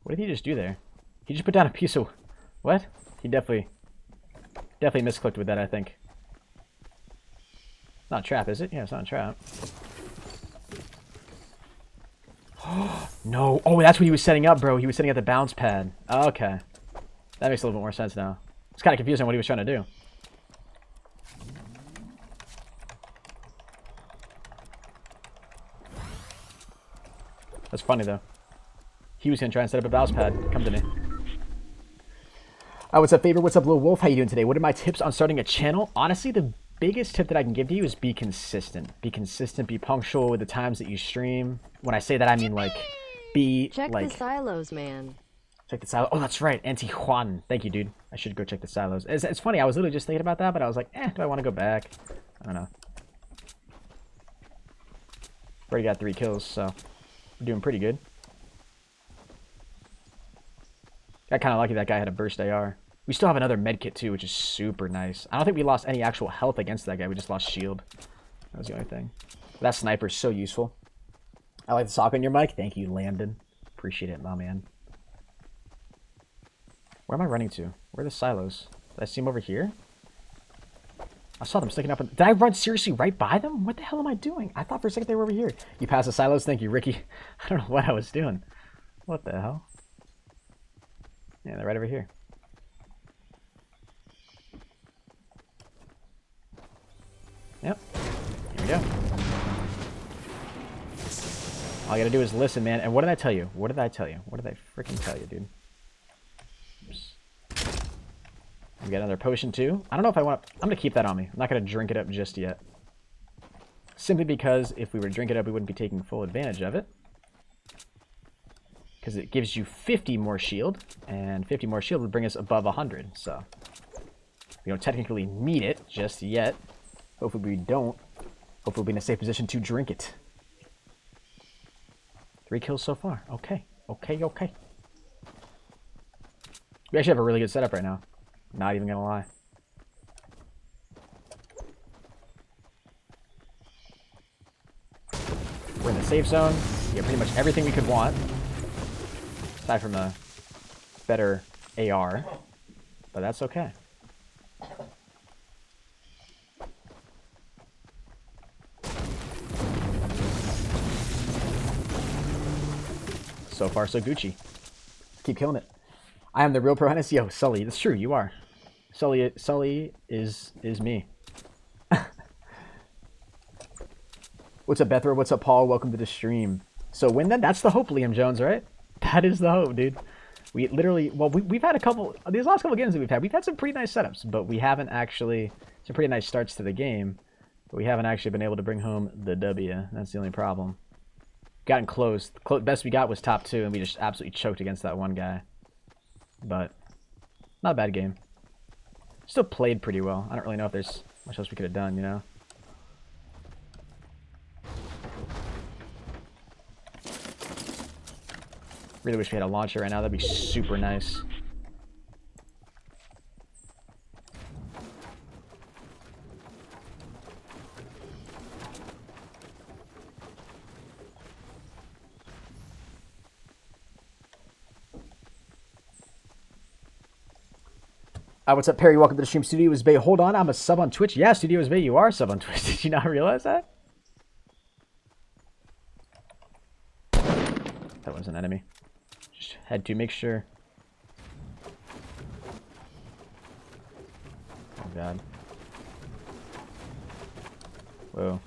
What did he just do there? He just put down a piece of... What? He definitely misclicked with that, I think. Not a trap, is it? Yeah, it's not a trap. No. Oh, that's what he was setting up, bro. He was setting up the bounce pad. Okay. That makes a little bit more sense now. It's kind of confusing what he was trying to do. That's funny, though. He was going to try and set up a bounce pad. Come to me. What's up, Favorite? What's up, Lil Wolf? How you doing today? What are my tips on starting a channel? Honestly, the biggest tip that I can give to you is be consistent. Be consistent. Be punctual with the times that you stream. When I say that, I mean, like, be, check like... the silos, man. Check the silos. Oh, that's right. Anti-Juan. Thank you, dude. I should go check the silos. It's funny. I was literally just thinking about that, but I was like, do I want to go back? I don't know. Already got 3 kills, so we're doing pretty good. Got kind of lucky that guy had a burst AR. We still have another medkit too, which is super nice. I don't think we lost any actual health against that guy. We just lost shield. That was the only thing. But that sniper is so useful. I like the sock on your mic. Thank you, Landon. Appreciate it, my man. Where am I running to? Where are the silos? Did I see them over here? I saw them sticking up. Did I run seriously right by them? What the hell am I doing? I thought for a second they were over here. You passed the silos? Thank you, Ricky. I don't know what I was doing. What the hell? Yeah, they're right over here. Yep. Here we go. All I gotta do is listen, man. And what did I tell you? What did I tell you? What did I freaking tell you, dude? Oops. We got another potion, too. I don't know if I want to... I'm gonna keep that on me. I'm not gonna drink it up just yet. Simply because if we were to drink it up, we wouldn't be taking full advantage of it. Because it gives you 50 more shield. And 50 more shield would bring us above 100. So, we don't technically need it just yet. Hopefully we don't. Hopefully we'll be in a safe position to drink it. 3 kills so far. Okay. Okay, okay. We actually have a really good setup right now. Not even gonna lie. We're in the safe zone. We have pretty much everything we could want. Aside from a better AR. But that's okay. So far, so Gucci. Keep killing it. I am the real ProHype. Yo, Sully. That's true. You are. Sully is me. What's up, Bethra? What's up, Paul? Welcome to the stream. So win then? That's the hope, Liam Jones, right? That is the hope, dude. We literally... Well, we've had a couple... These last couple games that we've had some pretty nice setups, but we haven't actually... Some pretty nice starts to the game, but we haven't actually been able to bring home the W. That's the only problem. Gotten close. Best we got was top 2, and we just absolutely choked against that one guy. But not a bad game. Still played pretty well. I don't really know if there's much else we could have done, you know? Really wish we had a launcher right now. That'd be super nice. What's up, Perry? Welcome to the stream. Studio is Bay. Hold on, I'm a sub on Twitch. Yeah, Studio is Bay, you are a sub on Twitch. Did you not realize that? That was an enemy. Just had to make sure. Oh, God. Whoa.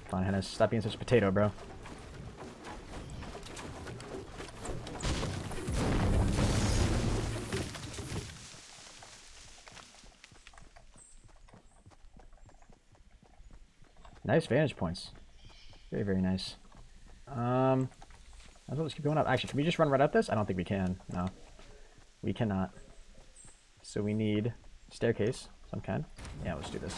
Fine, Hennis. Stop being such a potato, bro. Nice vantage points. Very, very nice. Let's keep going up. Actually, can we just run right up this? I don't think we can. No. We cannot. So we need staircase of some kind. Yeah, let's do this.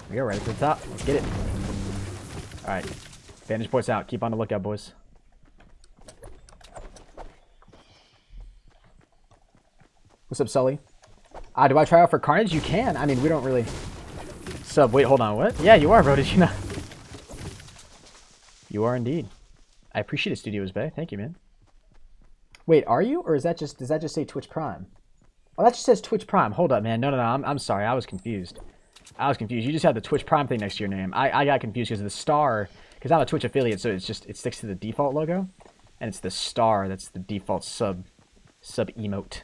Here we go, right up to the top. Let's get it. Alright. Vantage points out. Keep on the lookout, boys. What's up, Sully? Do I try out for Carnage? You can. I mean, we don't really... Sub, wait, hold on, what? Yeah, you are, bro, did you not? You are indeed. I appreciate it, Studios Bay. Thank you, man. Wait, are you? Or is that just, does that just say Twitch Prime? Oh, that just says Twitch Prime. Hold up, man. No, I'm sorry. I was confused. You just had the Twitch Prime thing next to your name. I got confused because of the star, because I'm a Twitch affiliate, so it's just, it sticks to the default logo. And it's the star that's the default sub emote.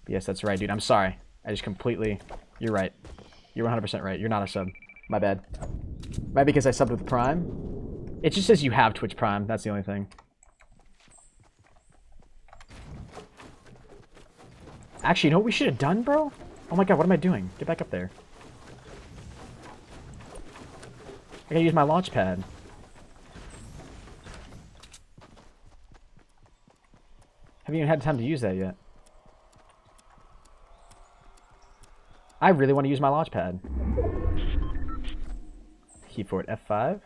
Yes, that's right, dude. I'm sorry. I just completely... You're right. You're 100% right. You're not a sub. My bad. Maybe because I subbed with Prime? It just says you have Twitch Prime. That's the only thing. Actually, you know what we should have done, bro? Oh my god, what am I doing? Get back up there. I gotta use my launch pad. Haven't even had time to use that yet. I really want to use my launch pad. Keyboard F5.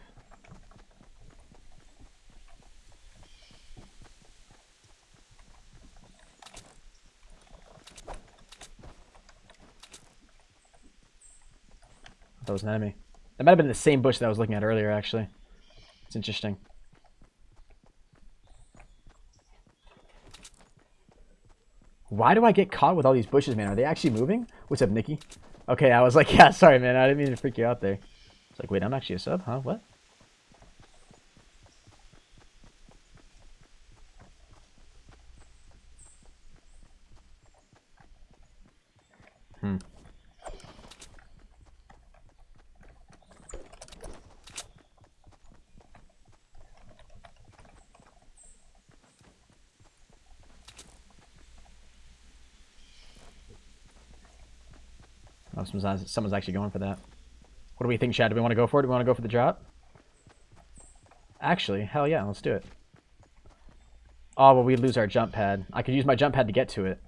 That was an enemy. That might have been the same bush that I was looking at earlier, actually. It's interesting. Why do I get caught with all these bushes, man? Are they actually moving? What's up, Nikki? Okay, I was like, yeah, sorry, man. I didn't mean to freak you out there. It's like, wait, I'm actually a sub? Huh? What? Oh, someone's actually going for that. What do we think, Chad? Do we want to go for it? Do we want to go for the drop? Actually, hell yeah, let's do it. Oh, well, we lose our jump pad. I could use my jump pad to get to it.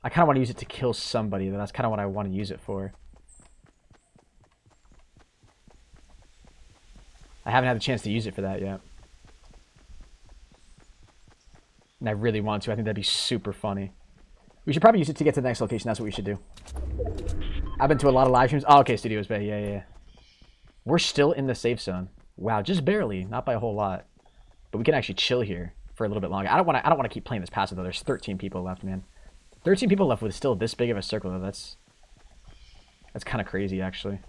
I kind of want to use it to kill somebody, but that's kind of what I want to use it for. I haven't had the chance to use it for that yet. And I really want to. I think that'd be super funny. We should probably use it to get to the next location. That's what we should do. I've been to a lot of live streams. Oh, okay, Studios Bay. Yeah. We're still in the safe zone. Wow, just barely. Not by a whole lot. But we can actually chill here for a little bit longer. I don't want to keep playing this passive, though. There's 13 people left, man. 13 people left with still this big of a circle, though. That's kind of crazy, actually.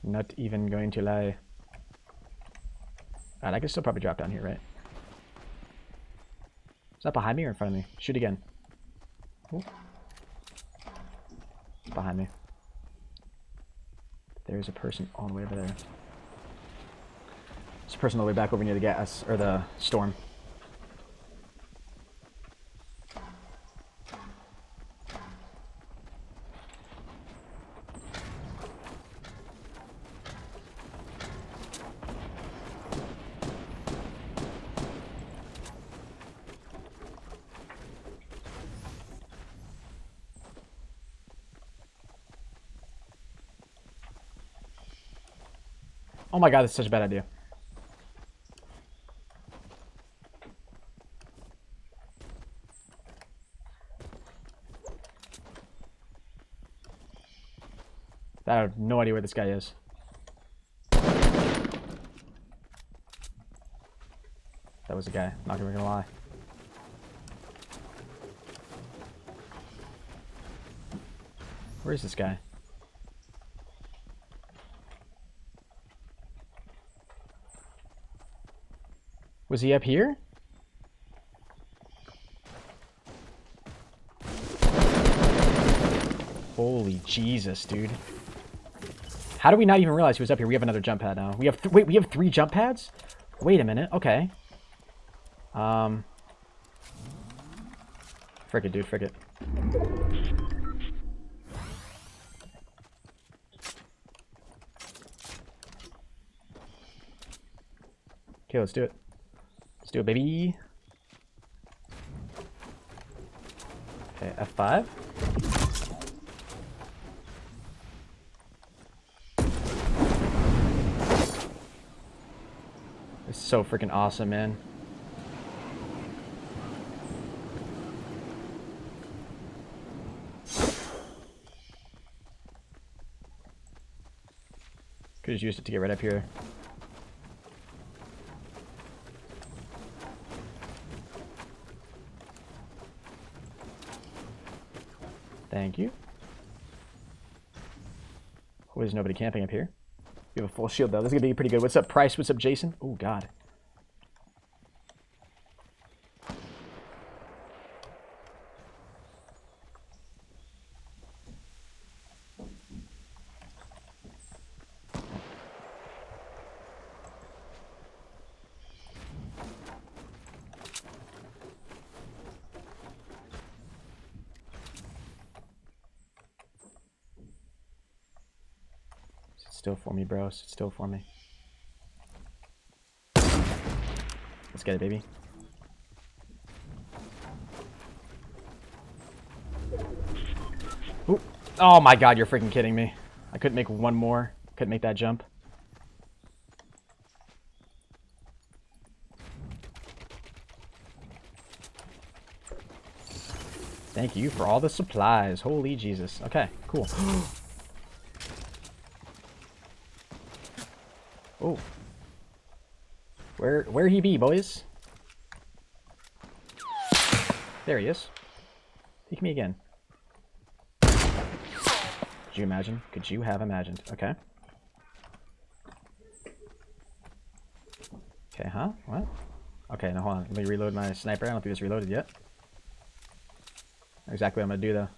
Not even going to lie. Alright, I can still probably drop down here, right? Is that behind me or in front of me? Shoot again. Ooh. Behind me. There's a person all the way over there. There's a person all the way back over near the gas, or the storm. Oh my god, that's such a bad idea. I have no idea where this guy is. That was a guy, not even gonna lie. Where is this guy? Was he up here? Holy Jesus, dude. How do we not even realize he was up here? We have another jump pad now. We have wait, we have 3 jump pads? Wait a minute. Okay. Frick it, dude. Frick it. Okay, let's do it. Let's do it, baby. Okay, F5. It's so freaking awesome, man. just used it to get right up here. Thank you. Oh, there's nobody camping up here. We have a full shield, though. This is going to be pretty good. What's up, Price? What's up, Jason? Oh, God. Sit still for me, bro. Sit still for me. Let's get it, baby. Ooh. Oh my God, you're freaking kidding me. I couldn't make one more. Couldn't make that jump. Thank you for all the supplies. Holy Jesus. Okay, cool. Oh. Where he be, boys? There he is. Take me again. Could you imagine? Could you have imagined? Okay. Okay, huh? What? Okay, now hold on. Let me reload my sniper. I don't think it's reloaded yet. Exactly what I'm gonna do, though.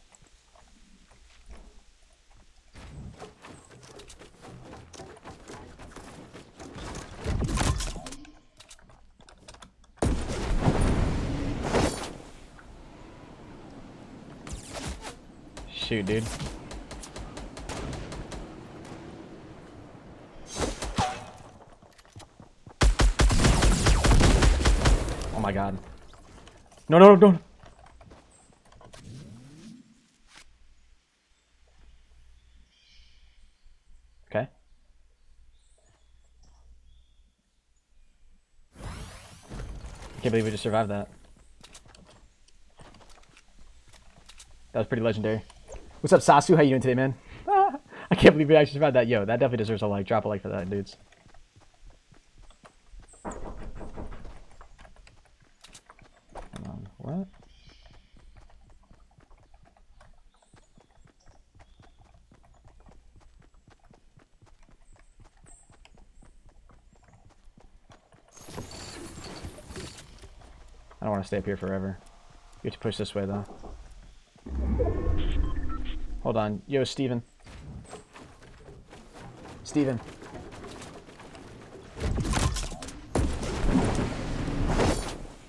Shoot, dude. Oh my God. No, no, no, don't. Okay. I can't believe we just survived that. That was pretty legendary. What's up, Sasu? How you doing today, man? I can't believe we actually survived that. Yo, that definitely deserves a like. Drop a like for that, dudes. Hold on. What? I don't want to stay up here forever. You have to push this way, though. Hold on. Yo, Steven. Steven.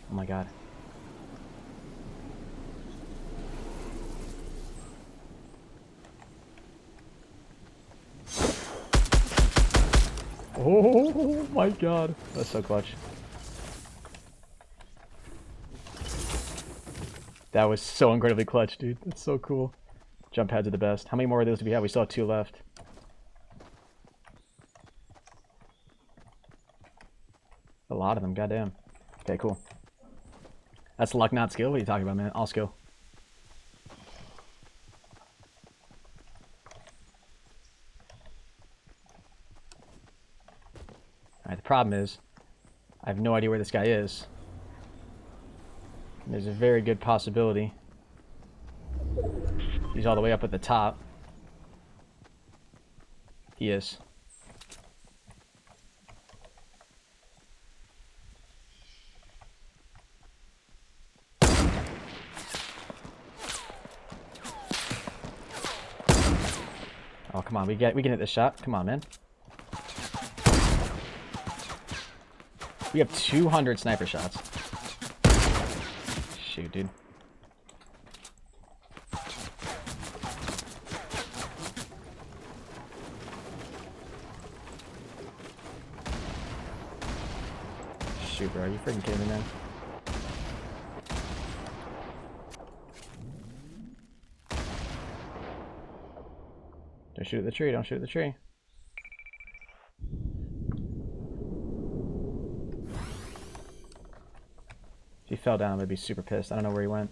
Oh my God. Oh my God. That's so clutch. That was so incredibly clutch, dude. That's so cool. Jump pads are the best. How many more of those do we have? We still have 2 left. A lot of them, goddamn. Okay, cool. That's luck, not skill. What are you talking about, man? All skill. Alright, the problem is, I have no idea where this guy is. And there's a very good possibility he's all the way up at the top. He is. Oh, come on. We can hit this shot. Come on, man. We have 200 sniper shots. Shoot, dude. Shoot, bro. Are you freaking kidding me, man? Don't shoot at the tree. Don't shoot at the tree. If he fell down, I'd be super pissed. I don't know where he went.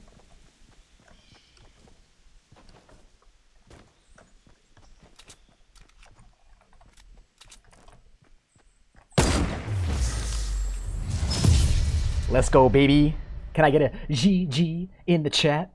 Let's go, baby. Can I get a GG in the chat?